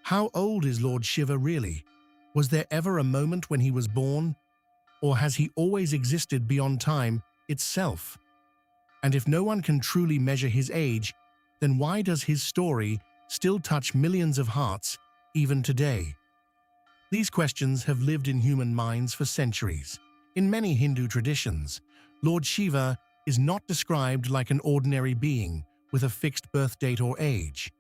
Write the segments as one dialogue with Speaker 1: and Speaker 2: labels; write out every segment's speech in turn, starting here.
Speaker 1: How old is Lord Shiva really? Was there ever a moment when he was born? Or has he always existed beyond time itself? And if no one can truly measure his age, then why does his story still touch millions of hearts even today? These questions have lived in human minds for centuries. In many Hindu traditions, Lord Shiva is not described like an ordinary being with a fixed birth date or age.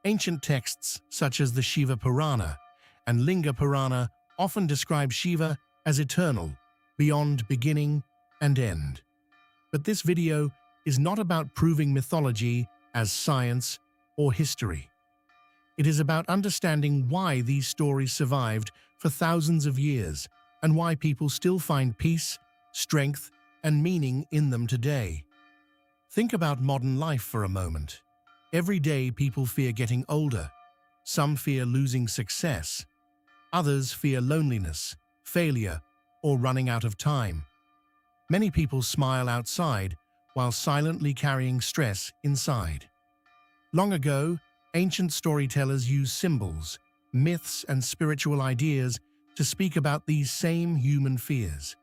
Speaker 1: Ancient texts such as the Shiva Purana and Linga Purana often describe Shiva as eternal, beyond beginning and end. But this video is not about proving mythology as science or history. It is about understanding why these stories survived for thousands of years and why people still find peace, strength, and meaning in them today. Think about modern life for a moment. Every day people fear getting older. Some fear losing success. Others fear loneliness, failure, or running out of time. Many people smile outside while silently carrying stress inside. Long ago, ancient storytellers used symbols, myths, and spiritual ideas to speak about these same human fears.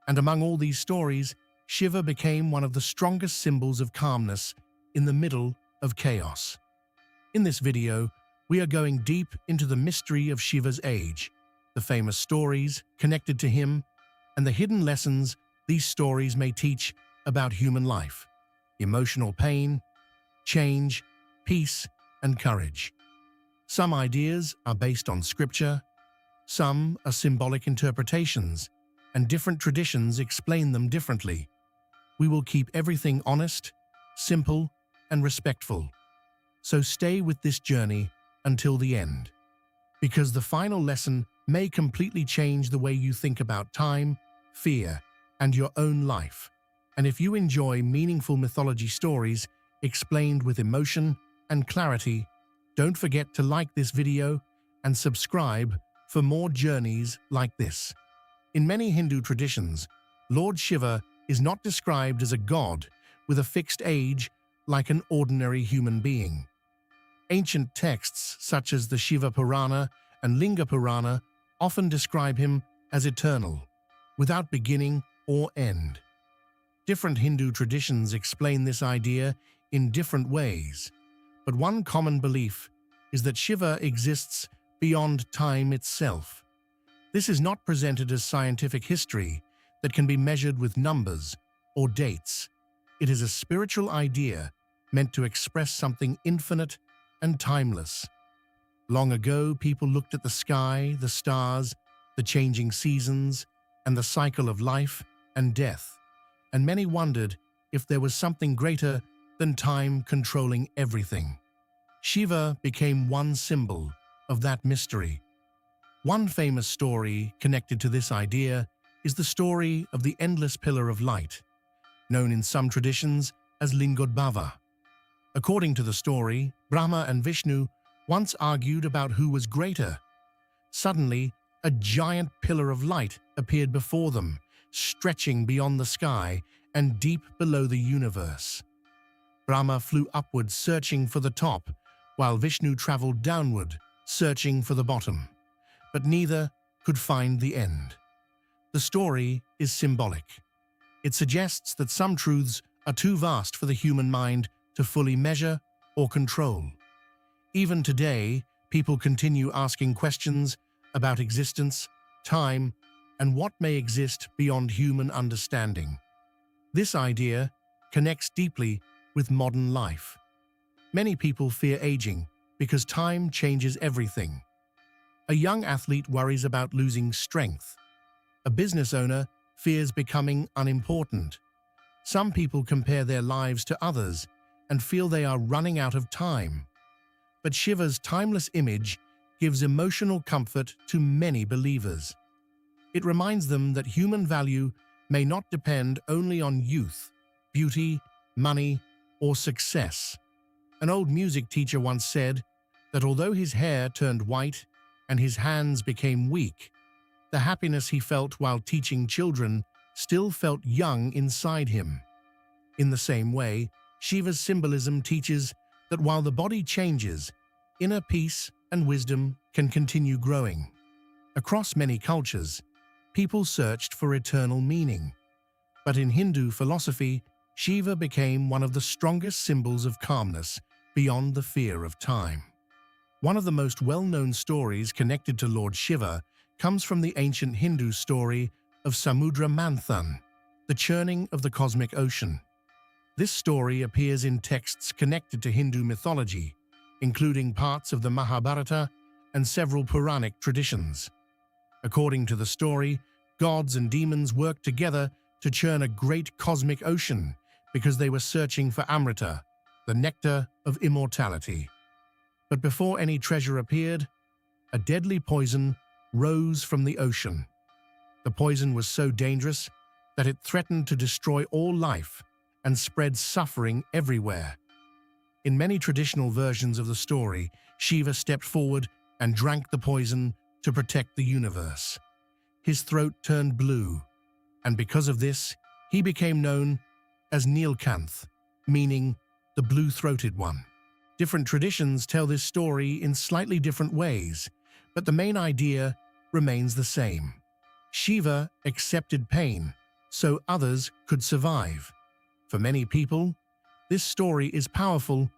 Speaker 1: And among all these stories, Shiva became one of the strongest symbols of calmness in the middle of chaos. In this video, we are going deep into the mystery of Shiva's age, the famous stories connected to him, and the hidden lessons these stories may teach about human life, emotional pain, change, peace, and courage. Some ideas are based on scripture, some are symbolic interpretations, and different traditions explain them differently. We will keep everything honest, simple, and respectful. So stay with this journey until the end, because the final lesson may completely change the way you think about time, fear, and your own life. And if you enjoy meaningful mythology stories explained with emotion and clarity, don't forget to like this video and subscribe for more journeys like this. In many Hindu traditions, Lord Shiva is not described as a god with a fixed age like an ordinary human being. Ancient texts such as the Shiva Purana and Linga Purana often describe him as eternal, without beginning or end. Different Hindu traditions explain this idea in different ways, but one common belief is that Shiva exists beyond time itself. This is not presented as scientific history that can be measured with numbers or dates. It is a spiritual idea meant to express something infinite and timeless. Long ago, people looked at the sky, the stars, the changing seasons, and the cycle of life and death, and many wondered if there was something greater than time controlling everything. Shiva became one symbol of that mystery. One famous story connected to this idea is the story of the endless pillar of light, known in some traditions as Linga Purana. According to the story, Brahma and Vishnu once argued about who was greater. Suddenly, a giant pillar of light appeared before them, stretching beyond the sky and deep below the universe. Brahma flew upward, searching for the top, while Vishnu traveled downward, searching for the bottom. But neither could find the end. The story is symbolic. It suggests that some truths are too vast for the human mind to fully measure or control. Even today, people continue asking questions about existence, time, and what may exist beyond human understanding. This idea connects deeply with modern life. Many people fear aging because time changes everything. A young athlete worries about losing strength. A business owner fears becoming unimportant. Some people compare their lives to others and feel they are running out of time. But Shiva's timeless image gives emotional comfort to many believers. It reminds them that human value may not depend only on youth, beauty, money, or success. An old music teacher once said that although his hair turned white and his hands became weak, the happiness he felt while teaching children still felt young inside him. In the same way, Shiva's symbolism teaches that while the body changes, inner peace and wisdom can continue growing. Across many cultures, people searched for eternal meaning. But in Hindu philosophy, Shiva became one of the strongest symbols of calmness beyond the fear of time. One of the most well-known stories connected to Lord Shiva comes from the ancient Hindu story of Samudra Manthan, the churning of the cosmic ocean. This story appears in texts connected to Hindu mythology, including parts of the Mahabharata and several Puranic traditions. According to the story, gods and demons worked together to churn a great cosmic ocean because they were searching for Amrita, the nectar of immortality. But before any treasure appeared, a deadly poison rose from the ocean. The poison was so dangerous that it threatened to destroy all life and spread suffering everywhere. In many traditional versions of the story, Shiva stepped forward and drank the poison to protect the universe. His throat turned blue, and because of this, he became known as Nilkanth, meaning the blue-throated one. Different traditions tell this story in slightly different ways, but the main idea remains the same. Shiva accepted pain so others could survive. For many people, this story is powerful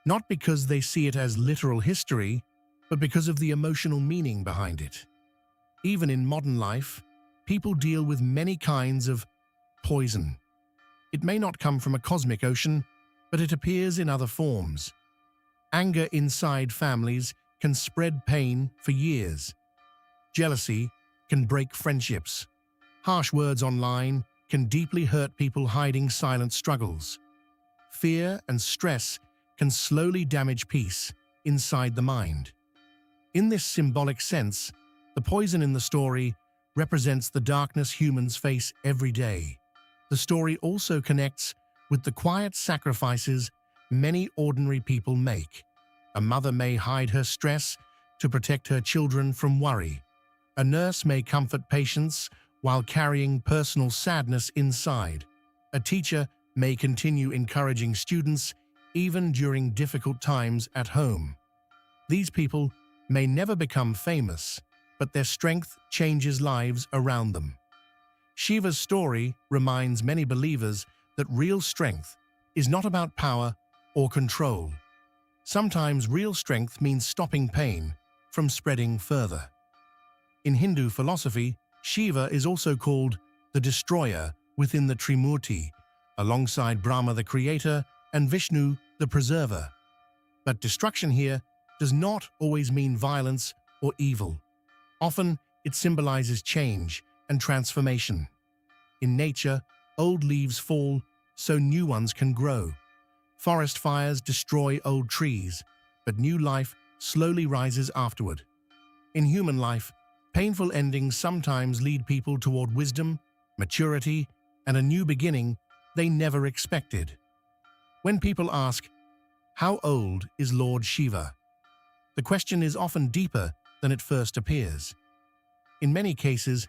Speaker 1: not because they see it as literal history, but because of the emotional meaning behind it. Even in modern life, people deal with many kinds of poison. It may not come from a cosmic ocean, but it appears in other forms. Anger inside families can spread pain for years. Jealousy can break friendships. Harsh words online can deeply hurt people hiding silent struggles. Fear and stress can slowly damage peace inside the mind. In this symbolic sense, the poison in the story represents the darkness humans face every day. The story also connects with the quiet sacrifices many ordinary people make. A mother may hide her stress to protect her children from worry. A nurse may comfort patients while carrying personal sadness inside. A teacher may continue encouraging students even during difficult times at home. These people may never become famous, but their strength changes lives around them. Shiva's story reminds many believers that real strength is not about power or control. Sometimes real strength means stopping pain from spreading further. In Hindu philosophy, Shiva is also called the destroyer within the Trimurti, alongside Brahma the creator and Vishnu the preserver. But destruction here does not always mean violence or evil. Often, it symbolizes change and transformation. In nature, old leaves fall so new ones can grow. Forest fires destroy old trees, but new life slowly rises afterward. In human life, painful endings sometimes lead people toward wisdom, maturity, and a new beginning they never expected. When people ask, "How old is Lord Shiva?" the question is often deeper than it first appears. In many cases,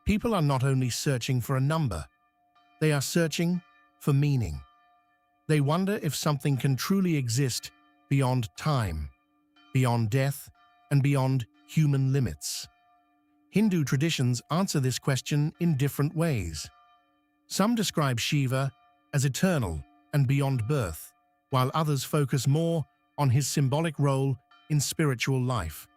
Speaker 1: people are not only searching for a number, they are searching for meaning. They wonder if something can truly exist beyond time, beyond death, and beyond human limits. Hindu traditions answer this question in different ways. Some describe Shiva as eternal and beyond birth, while others focus more on his symbolic role in spiritual life.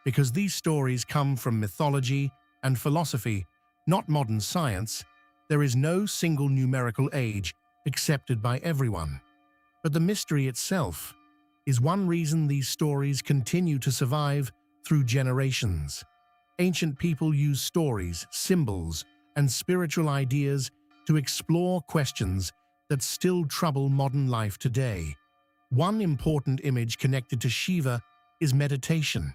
Speaker 1: Because these stories come from mythology and philosophy, not modern science, there is no single numerical age accepted by everyone. But the mystery itself is one reason these stories continue to survive through generations. Ancient people used stories, symbols, and spiritual ideas to explore questions that still trouble modern life today. One important image connected to Shiva is meditation.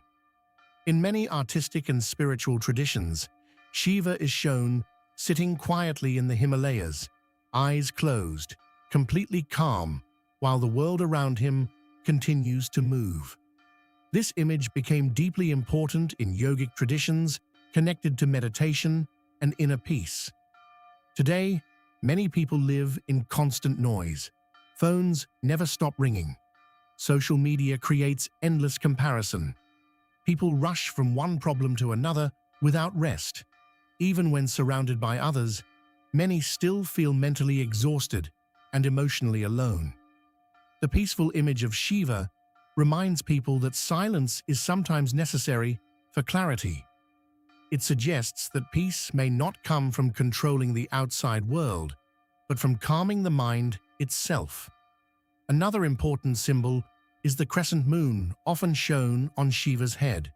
Speaker 1: In many artistic and spiritual traditions, Shiva is shown sitting quietly in the Himalayas, eyes closed, completely calm, while the world around him continues to move. This image became deeply important in yogic traditions connected to meditation and inner peace. Today, many people live in constant noise. Phones never stop ringing. Social media creates endless comparison, People rush from one problem to another without rest. Even when surrounded by others, many still feel mentally exhausted and emotionally alone. The peaceful image of Shiva reminds people that silence is sometimes necessary for clarity. It suggests that peace may not come from controlling the outside world, but from calming the mind itself. Another important symbol is the crescent moon, often shown on Shiva's head.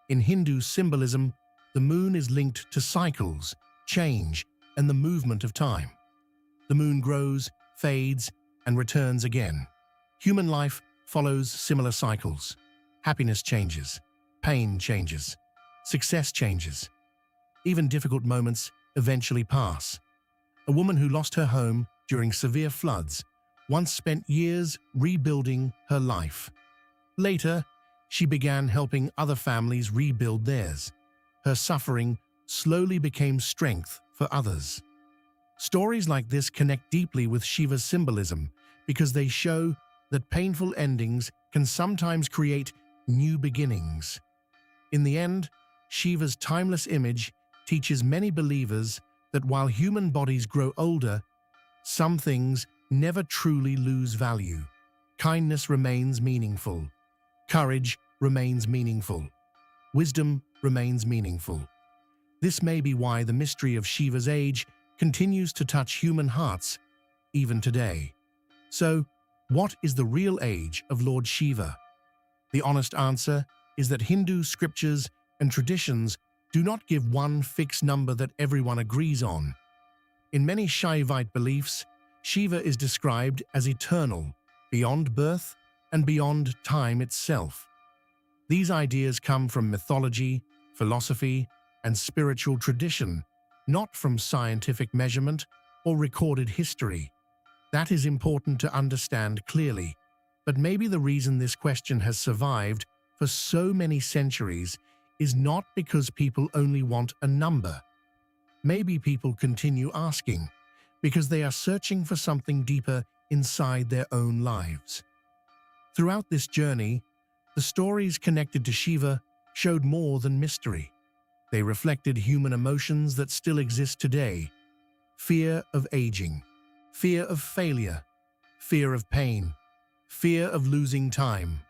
Speaker 1: In Hindu symbolism, the moon is linked to cycles, change, and the movement of time. The moon grows, fades, and returns again. Human life follows similar cycles. Happiness changes, pain changes, success changes. Even difficult moments eventually pass. A woman who lost her home during severe floods once spent years rebuilding her life. Later, she began helping other families rebuild theirs. Her suffering slowly became strength for others. Stories like this connect deeply with Shiva's symbolism because they show that painful endings can sometimes create new beginnings. In the end, Shiva's timeless image teaches many believers that while human bodies grow older, some things never truly lose value. Kindness remains meaningful. Courage remains meaningful. Wisdom remains meaningful. This may be why the mystery of Shiva's age continues to touch human hearts even today. So, what is the real age of Lord Shiva? The honest answer is that Hindu scriptures and traditions do not give one fixed number that everyone agrees on. In many Shaivite beliefs, Shiva is described as eternal, beyond birth and beyond time itself. These ideas come from mythology, philosophy, and spiritual tradition, not from scientific measurement or recorded history. That is important to understand clearly, but maybe the reason this question has survived for so many centuries is not because people only want a number. Maybe people continue asking because they are searching for something deeper inside their own lives. Throughout this journey, the stories connected to Shiva showed more than mystery. They reflected human emotions that still exist today: fear of aging, fear of failure, fear of pain, fear of losing time.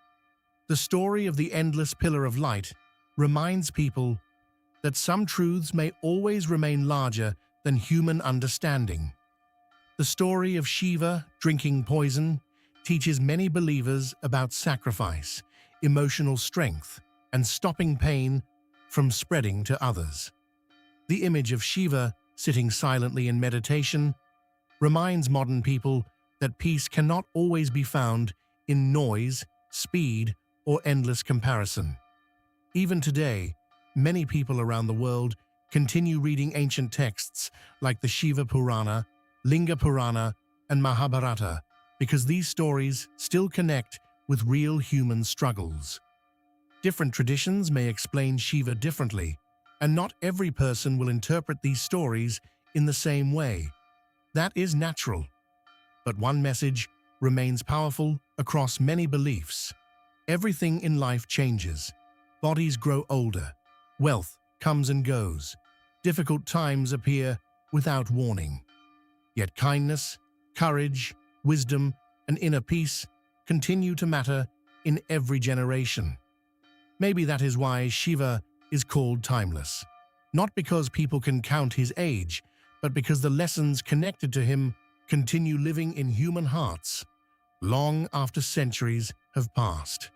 Speaker 1: The story of the endless pillar of light reminds people that some truths may always remain larger than human understanding. The story of Shiva drinking poison teaches many believers about sacrifice, emotional strength, and stopping pain from spreading to others. The image of Shiva sitting silently in meditation reminds modern people that peace cannot always be found in noise, speed, or endless comparison. Even today, many people around the world continue reading ancient texts like the Shiva Purana, Linga Purana, and Mahabharata because these stories still connect with real human struggles. Different traditions may explain Shiva differently, and not every person will interpret these stories in the same way. That is natural. But one message remains powerful across many beliefs. Everything in life changes. Bodies grow older. Wealth comes and goes. Difficult times appear without warning. Yet kindness, courage, wisdom, and inner peace continue to matter in every generation. Maybe that is why Shiva is called timeless. Not because people can count his age, but because the lessons connected to him continue living in human hearts long after centuries have passed.